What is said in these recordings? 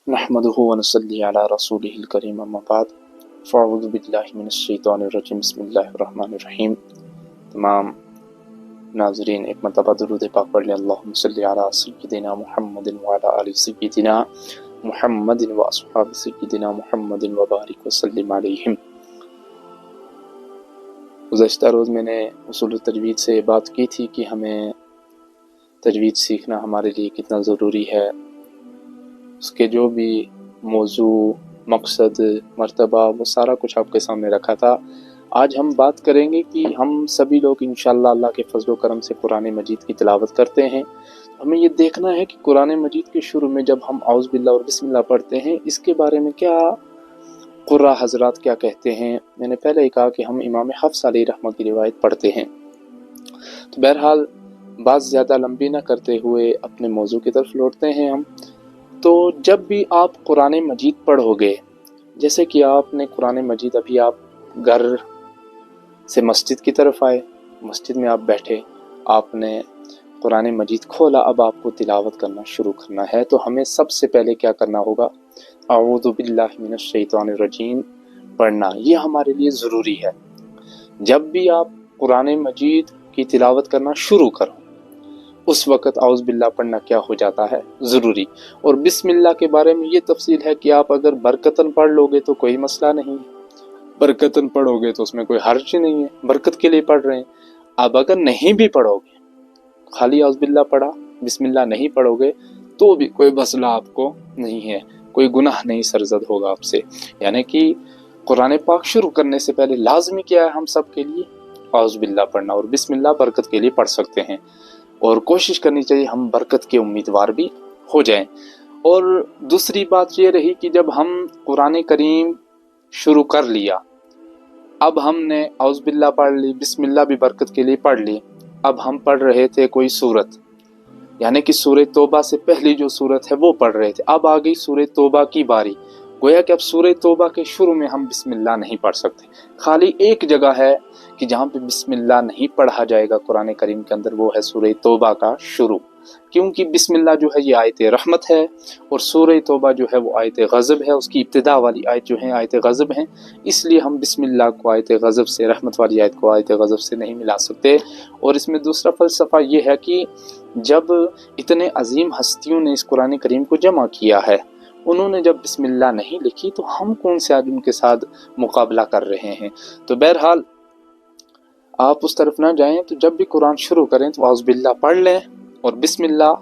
नहमदुहु व नसल्ली अला रसूलिहिल करीम अम्मा बाद फ़अऊज़ु बिल्लाहि मिनश शैतानिर रजीम बिस्मिल्लाहिर रहमानिर रहीम। तमाम नाज़रीन एक मरतबा दुरूद पाक पढ़ लें। अल्लाहुम्मा सल्लि अला सय्यिदिना मुहम्मदिन व अला आलि सय्यिदिना मुहम्मदिन व अस्हाबि सय्यिदिना मुहम्मदिन व बारिक व सल्लिम अलैहिम। गुज़श्ता रोज़ मैंने उसूल तजवीद से बात की थी कि हमें तजवीद सीखना हमारे लिए कितना ज़रूरी है, उसके जो भी मौजू, मकसद, मर्तबा, वो सारा कुछ आपके सामने रखा था। आज हम बात करेंगे कि हम सभी लोग इंशाअल्लाह अल्लाह के फजल व करम से कुरान मजीद की तिलावत करते हैं। हमें ये देखना है कि कुरान मजीद के शुरू में जब हम औज़ बिल्लाह और बिस्मिल्लाह पढ़ते हैं, इसके बारे में क्या कुर्रा हजरात क्या कहते हैं। मैंने पहले ही कहा कि हम इमाम हफ्स अलैहि रहमत की रिवायत पढ़ते हैं। तो बहरहाल बात ज़्यादा लंबी ना करते हुए अपने मौजू की तरफ लौटते हैं हम। तो जब भी आप कुरान मजीद पढ़ोगे, जैसे कि आपने कुरान मजीद अभी आप घर से मस्जिद की तरफ आए, मस्जिद में आप बैठे, आपने कुरान मजीद खोला, अब आपको तिलावत करना शुरू करना है, तो हमें सबसे पहले क्या करना होगा? अऊज़ु बिल्लाहि मिनश शैतानिर रजीम पढ़ना। ये हमारे लिए ज़रूरी है। जब भी आप कुरान मजीद की तिलावत करना शुरू करो, उस वक़्त औज़ बिल्लाह पढ़ना क्या हो जाता है? ज़रूरी। और बिस्मिल्लाह के बारे में ये तफसील है कि आप अगर बरकतन पढ़ लोगे तो कोई मसला नहीं है, बरकतन पढ़ोगे तो उसमें कोई हर्ज नहीं है, बरकत के लिए पढ़ रहे हैं। अब अगर नहीं भी पढ़ोगे, खाली औज़ बिल्लाह पढ़ा, बिस्मिल्लाह नहीं पढ़ोगे, तो भी कोई मसला आपको नहीं है, कोई गुनाह नहीं सरजद होगा आपसे। यानी कि कुरान पाक शुरू करने से पहले लाजमी क्या है हम सब के लिए? औज़ बिल्लाह पढ़ना। और बिस्मिल्लाह बरकत के लिए पढ़ सकते हैं, और कोशिश करनी चाहिए हम बरकत के उम्मीदवार भी हो जाएं। और दूसरी बात ये रही कि जब हम कुरान करीम शुरू कर लिया, अब हमने औज़ बिल्लाह पढ़ ली, बिस्मिल्लाह भी बरकत के लिए पढ़ ली, अब हम पढ़ रहे थे कोई सूरत, यानी कि सूरह तौबा से पहली जो सूरत है वो पढ़ रहे थे। अब आ गई सूरह तौबा की बारी। गोया कि अब सूरह तौबा के शुरू में हम बिस्मिल्लाह नहीं पढ़ सकते। खाली एक जगह है कि जहाँ पे बिस्मिल्लाह नहीं पढ़ा जाएगा कुरान करीम के अंदर, वो है सूरह तौबा का शुरू। क्योंकि बिस्मिल्लाह जो है ये आयत रहमत है, और सूरह तौबा जो है वो आयत गज़ब है, उसकी इब्तिदा वाली आयत जो है आयत गज़ब है। इसलिए हम बिस्मिल्लाह को आयत गज़ब से, रहमत वाली आयत को आयत गज़ब से नहीं मिला सकते। और इसमें दूसरा फ़लसफ़ा ये है कि जब इतने अजीम हस्तियों ने इस कुरान करीम को जमा किया है, उन्होंने जब बिस्मिल्लाह नहीं लिखी, तो हम कौन से आज उनके साथ मुकाबला कर रहे हैं। तो बहरहाल आप उस तरफ ना जाएं। तो जब भी कुरान शुरू करें तो औज़ बिल्लाह पढ़ लें, और बिस्मिल्लाह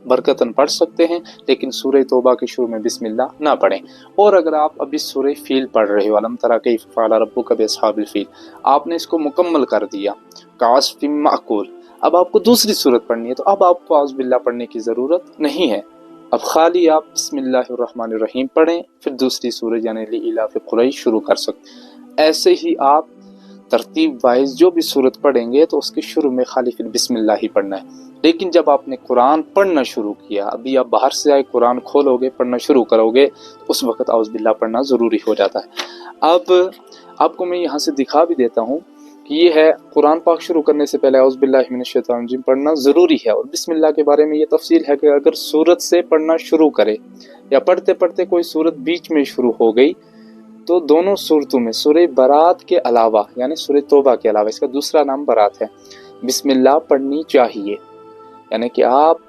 बरकतन पढ़ सकते हैं, लेकिन सूरह तौबा के शुरू में बिस्मिल्लाह ना पढ़ें। और अगर आप अभी सूरह फील पढ़ रहे हो, अलम तरा कैफ़ फ़अल रब्बुका बिअस्हाबिल फील, आपने इसको मुकम्मल कर दिया, कास्फिम माकूल, अब आपको दूसरी सूरत पढ़नी है, तो अब आपको औज़ बिल्लाह पढ़ने की ज़रूरत नहीं है। अब खाली आप बिस्मिल्लाहिर रहमानिर रहीम पढ़ें, फिर दूसरी सूरत यानी लिइलाफ़ि कुरैश शुरू कर सकते। ऐसे ही आप तरतीब वाइज जो भी सूरत पढ़ेंगे तो उसके शुरू में खाली फिर बिस्मिल्लाह ही पढ़ना है। लेकिन जब आपने कुरान पढ़ना शुरू किया, अभी आप बाहर से आए, कुरान खोलोगे, पढ़ना शुरू करोगे, उस वक्त औज़ बिल्लाह पढ़ना ज़रूरी हो जाता है। अब आपको मैं यहाँ से दिखा भी देता हूँ कि ये है, कुरान पाक शुरू करने से पहले औज़ बिल्लाहि मिनश शैतानिर रजीम पढ़ना ज़रूरी है। और बिस्मिल्लाह के बारे में ये तफसील है कि अगर सूरत से पढ़ना शुरू करे, या पढ़ते पढ़ते कोई सूरत बीच में शुरू हो गई, तो दोनों सूरतों में सूरह बरात के अलावा, यानी सूरह तौबा के अलावा, इसका दूसरा नाम बरात है, बिस्मिल्लाह पढ़नी चाहिए। यानी कि आप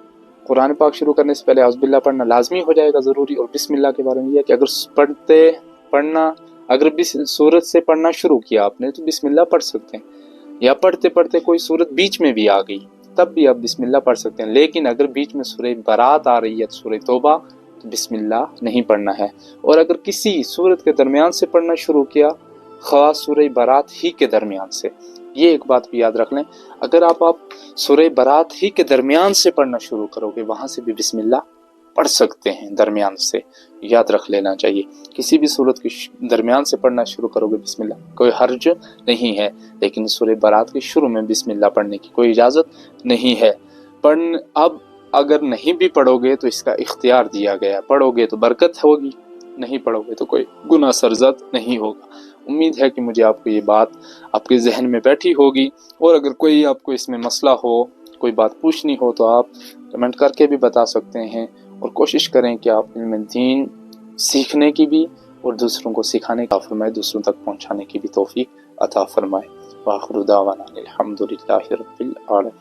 कुरान पाक शुरू करने से पहले औज़ बिल्लाह पढ़ना लाजमी हो जाएगा, ज़रूरी। और बिस्मिल्लाह के बारे में यह है कि अगर सूरत से पढ़ना शुरू किया आपने, तो बिस्मिल्लाह पढ़ सकते हैं, या पढ़ते पढ़ते कोई सूरत बीच में भी आ गई, तब भी आप बिस्मिल्लाह पढ़ सकते हैं। लेकिन अगर बीच में सूरह बरात आ रही है, सूरह तौबा, तो बिस्मिल्लाह नहीं पढ़ना है। और अगर किसी सूरत के दरमियान से पढ़ना शुरू किया, खास सूरह बरात ही के दरमियान से, ये एक बात भी याद रख लें, अगर आप सूरह बरात ही के दरमियान से पढ़ना शुरू करोगे, वहां से भी बिस्मिल्लाह पढ़ सकते हैं, दरमियान से, याद रख लेना चाहिए। किसी भी सूरत के दरमियान से पढ़ना शुरू करोगे बिस्मिल्लाह, कोई हर्ज नहीं है। लेकिन सूरह बरात के शुरू में बिस्मिल्लाह पढ़ने की कोई इजाज़त नहीं है। अब अगर नहीं भी पढ़ोगे तो इसका इख्तियार दिया गया, पढ़ोगे तो बरकत होगी, नहीं पढ़ोगे तो कोई गुनाह सरजद नहीं होगा। उम्मीद है कि मुझे आपको ये बात आपके जहन में बैठी होगी। और अगर कोई आपको इसमें मसला हो, कोई बात पूछनी हो, तो आप कमेंट करके भी बता सकते हैं। और कोशिश करें कि आप इल्म दीन सीखने की भी और दूसरों को सिखाने का फरमाए, दूसरों तक पहुंचाने की भी तौफीक अता फरमाए। व आखिरु दावाना अनिल हम्दुलिल्लाहि रब्बिल आलमीन।